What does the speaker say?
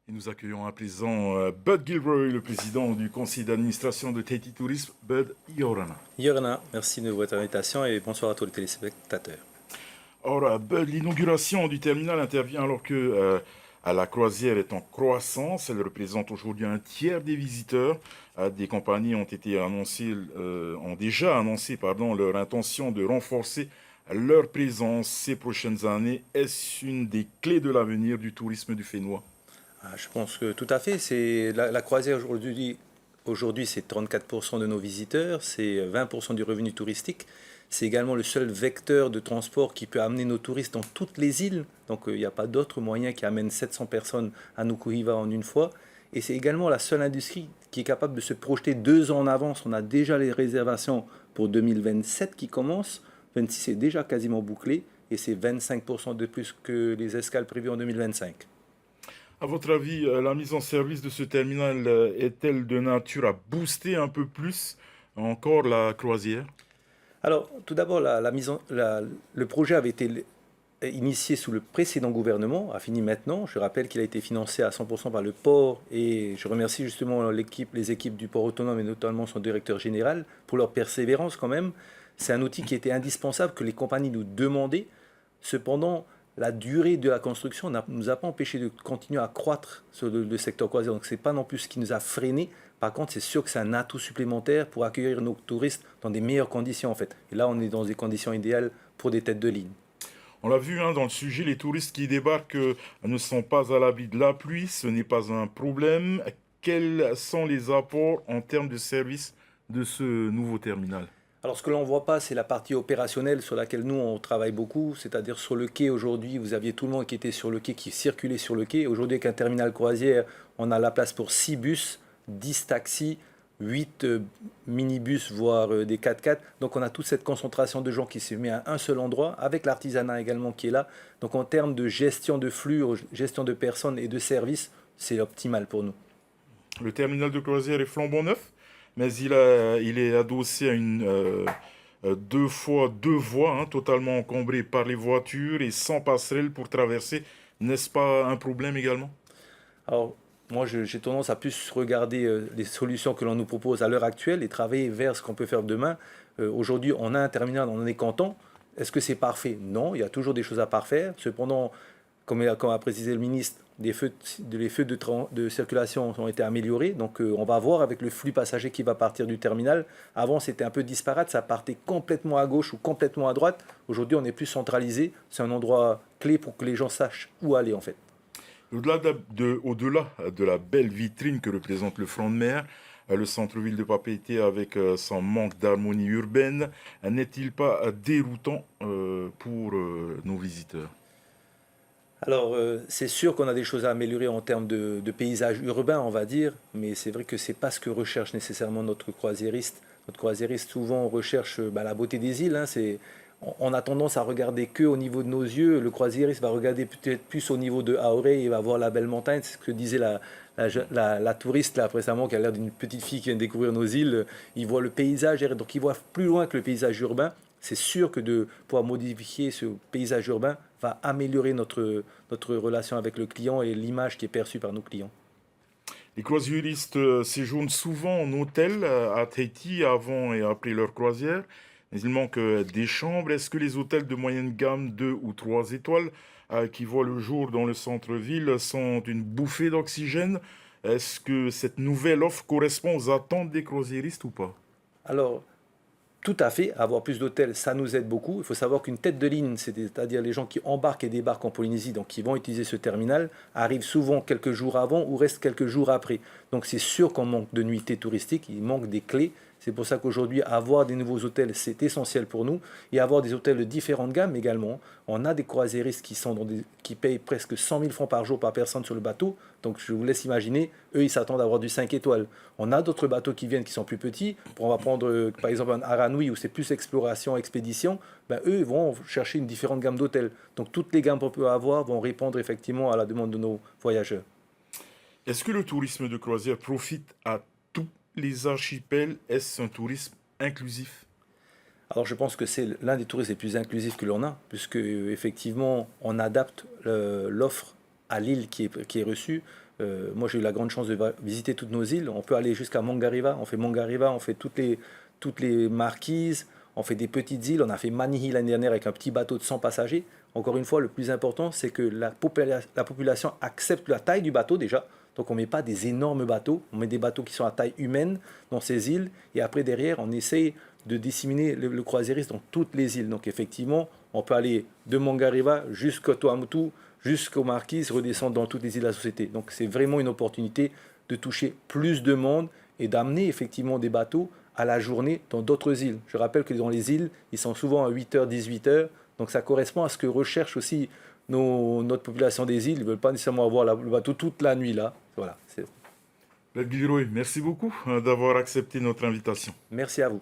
Et nous accueillons à présent Bud Gilroy, le président du conseil d'administration de Tahiti Tourisme. Bud, Yorana. Yorana, merci de votre invitation et bonsoir à tous les téléspectateurs. Alors, Bud, l'inauguration du terminal intervient alors que la croisière est en croissance. Elle représente aujourd'hui un tiers des visiteurs. Des compagnies ont déjà annoncé leur intention de renforcer leur présence ces prochaines années. Est-ce une des clés de l'avenir du tourisme du Fénois? Je pense que tout à fait, c'est la croisière aujourd'hui c'est 34% de nos visiteurs, c'est 20% du revenu touristique. C'est également le seul vecteur de transport qui peut amener nos touristes dans toutes les îles. Donc il n'y a pas d'autre moyen qui amène 700 personnes à Nukuhiva en une fois. Et c'est également la seule industrie qui est capable de se projeter 2 ans en avance. On a déjà les réservations pour 2027 qui commencent. 26 est déjà quasiment bouclé et c'est 25% de plus que les escales prévues en 2025. À votre avis, la mise en service de ce terminal est-elle de nature à booster un peu plus encore la croisière? Alors, tout d'abord, le projet avait été initié sous le précédent gouvernement, a fini maintenant. Je rappelle qu'il a été financé à 100% par le port et je remercie justement les équipes du port autonome et notamment son directeur général pour leur persévérance quand même. C'est un outil qui était indispensable, que les compagnies nous demandaient. Cependant, la durée de la construction ne nous a pas empêché de continuer à croître sur le secteur croisière. Donc, ce n'est pas non plus ce qui nous a freinés. Par contre, c'est sûr que c'est un atout supplémentaire pour accueillir nos touristes dans des meilleures conditions en fait. Et là, on est dans des conditions idéales pour des têtes de ligne. On l'a vu dans le sujet, les touristes qui débarquent ne sont pas à l'abri de la pluie, ce n'est pas un problème. Quels sont les apports en termes de service de ce nouveau terminal? Alors, ce que l'on ne voit pas, c'est la partie opérationnelle sur laquelle nous, on travaille beaucoup. C'est-à-dire sur le quai, aujourd'hui, vous aviez tout le monde qui était sur le quai, qui circulait sur le quai. Aujourd'hui, avec un terminal croisière, on a la place pour 6 bus, 10 taxis, 8 minibus, voire des 4x4. Donc, on a toute cette concentration de gens qui se met à un seul endroit, avec l'artisanat également qui est là. Donc, en termes de gestion de flux, gestion de personnes et de services, c'est optimal pour nous. Le terminal de croisière est flambant neuf, mais il est adossé à une deux fois deux voies, hein, totalement encombré par les voitures et sans passerelle pour traverser. N'est-ce pas un problème également? Alors, moi, j'ai tendance à plus regarder les solutions que l'on nous propose à l'heure actuelle et travailler vers ce qu'on peut faire demain. Aujourd'hui, on a un terminal, on en est content. Est-ce que c'est parfait? Non, il y a toujours des choses à parfaire. Cependant, comme a précisé le ministre, les feux de circulation ont été améliorés. Donc, on va voir avec le flux passager qui va partir du terminal. Avant, c'était un peu disparate, ça partait complètement à gauche ou complètement à droite. Aujourd'hui, on est plus centralisé. C'est un endroit clé pour que les gens sachent où aller, en fait. Au-delà de la belle vitrine que représente le front de mer, le centre-ville de Papeete avec son manque d'harmonie urbaine, n'est-il pas déroutant pour nos visiteurs? Alors, c'est sûr qu'on a des choses à améliorer en termes de paysage urbain, on va dire, mais c'est vrai que c'est pas ce que recherche nécessairement notre croisiériste. Notre croisiériste, souvent, recherche la beauté des îles, hein. On a tendance à regarder que au niveau de nos yeux. Le croisiériste va regarder peut-être plus au niveau de Aoré, il va voir la belle montagne. C'est ce que disait la touriste là récemment, qui a l'air d'une petite fille qui vient de découvrir nos îles. Il voit le paysage, donc il voit plus loin que le paysage urbain. C'est sûr que de pouvoir modifier ce paysage urbain va améliorer notre relation avec le client et l'image qui est perçue par nos clients. Les croisiéristes séjournent souvent en hôtel à Tahiti avant et après leur croisière, mais il manque des chambres. Est-ce que les hôtels de moyenne gamme 2 ou 3 étoiles qui voient le jour dans le centre-ville sont une bouffée d'oxygène? Est-ce que cette nouvelle offre correspond aux attentes des croisiéristes ou pas? Alors, tout à fait, avoir plus d'hôtels, ça nous aide beaucoup. Il faut savoir qu'une tête de ligne, c'est-à-dire les gens qui embarquent et débarquent en Polynésie, donc qui vont utiliser ce terminal, arrivent souvent quelques jours avant ou restent quelques jours après. Donc c'est sûr qu'on manque de nuitées touristiques, il manque des clés. C'est pour ça qu'aujourd'hui, avoir des nouveaux hôtels, c'est essentiel pour nous. Et avoir des hôtels de différentes gammes également. On a des croisiéristes qui payent presque 100 000 francs par jour par personne sur le bateau. Donc je vous laisse imaginer, eux, ils s'attendent à avoir du 5 étoiles. On a d'autres bateaux qui viennent qui sont plus petits. On va prendre par exemple un Aranui où c'est plus exploration, expédition. Ben, eux, ils vont chercher une différente gamme d'hôtels. Donc toutes les gammes qu'on peut avoir vont répondre effectivement à la demande de nos voyageurs. Est-ce que le tourisme de croisière profite à tous les archipels? Est-ce un tourisme inclusif? Alors je pense que c'est l'un des touristes les plus inclusifs que l'on a, puisque effectivement on adapte l'offre à l'île qui est reçue. Moi, j'ai eu la grande chance de visiter toutes nos îles. On peut aller jusqu'à Mangariva. On fait Mangariva, on fait toutes les marquises, on fait des petites îles. On a fait Manihi l'année dernière avec un petit bateau de 100 passagers. Encore une fois, le plus important, c'est que la population accepte la taille du bateau déjà. Donc on ne met pas des énormes bateaux, on met des bateaux qui sont à taille humaine dans ces îles. Et après, derrière, on essaye de disséminer le croisiérisme dans toutes les îles. Donc effectivement, on peut aller de Mangariva jusqu'au Tuamotu, jusqu'aux Marquises, redescendre dans toutes les îles de la société. Donc c'est vraiment une opportunité de toucher plus de monde et d'amener effectivement des bateaux à la journée dans d'autres îles. Je rappelle que dans les îles, ils sont souvent à 8h, 18h. Donc ça correspond à ce que recherche aussi notre population des îles. Ils ne veulent pas nécessairement avoir le bateau toute la nuit là. Voilà. Merci beaucoup d'avoir accepté notre invitation. Merci à vous.